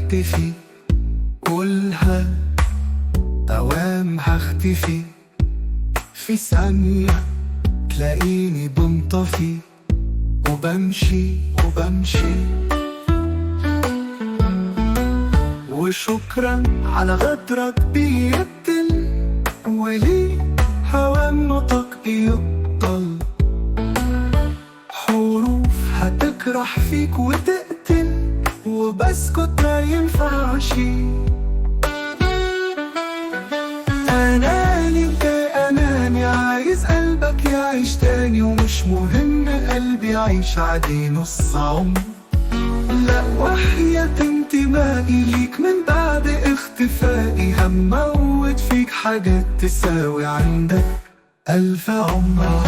هختفي، كلها دوام هختفي، في ثانية تلاقيني بنطفي وبمشي وبمشي. وشكرا على غدرك بيقتل، وليه هوامتك يبطل، حروف هتجرح فيك وتقتل، وبسكت ما ينفعش. أناني انت أناني، عايز قلبك يعيش تاني، ومش مهم قلبي يعيش عادي نص عمر. لا وحياة انتمائي ليك من بعد اختفائي، هموت فيك حاجات تساوي عندك 1000 عمر.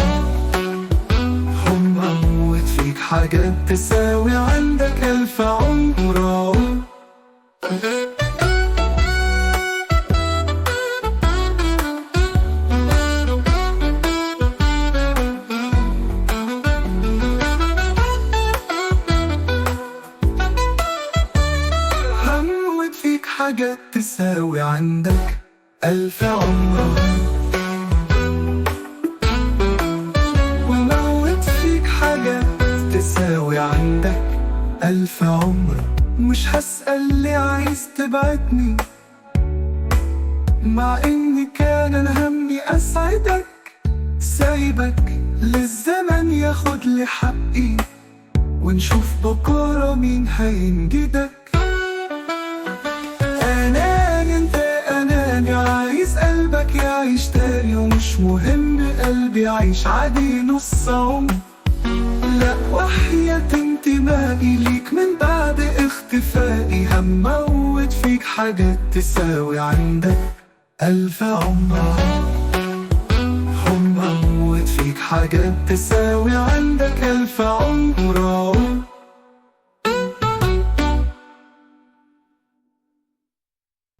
هموت فيك حاجات تساوي عندك 1000 عمر. حاجات تساوي عندك 1000 عمر. وموت فيك حاجات تساوي عندك 1000 عمر. مش هسأل ليه عايز تبعدني، مع اني كان انا همي اسعدك. سايبك للزمن ياخد لي حقي، ونشوف بكرة مين هينجدك. أناني انت أناني، عايز قلبك يعيش تاني، ومش مهم قلبي يعيش عادي نص عمر. لا وحياة انتمائي ليك من بعد اختفائي، هموت فيك حاجات تساوي عندك 1000 عمر. هموت فيك حاجات تساوي عندك 1000 عمر.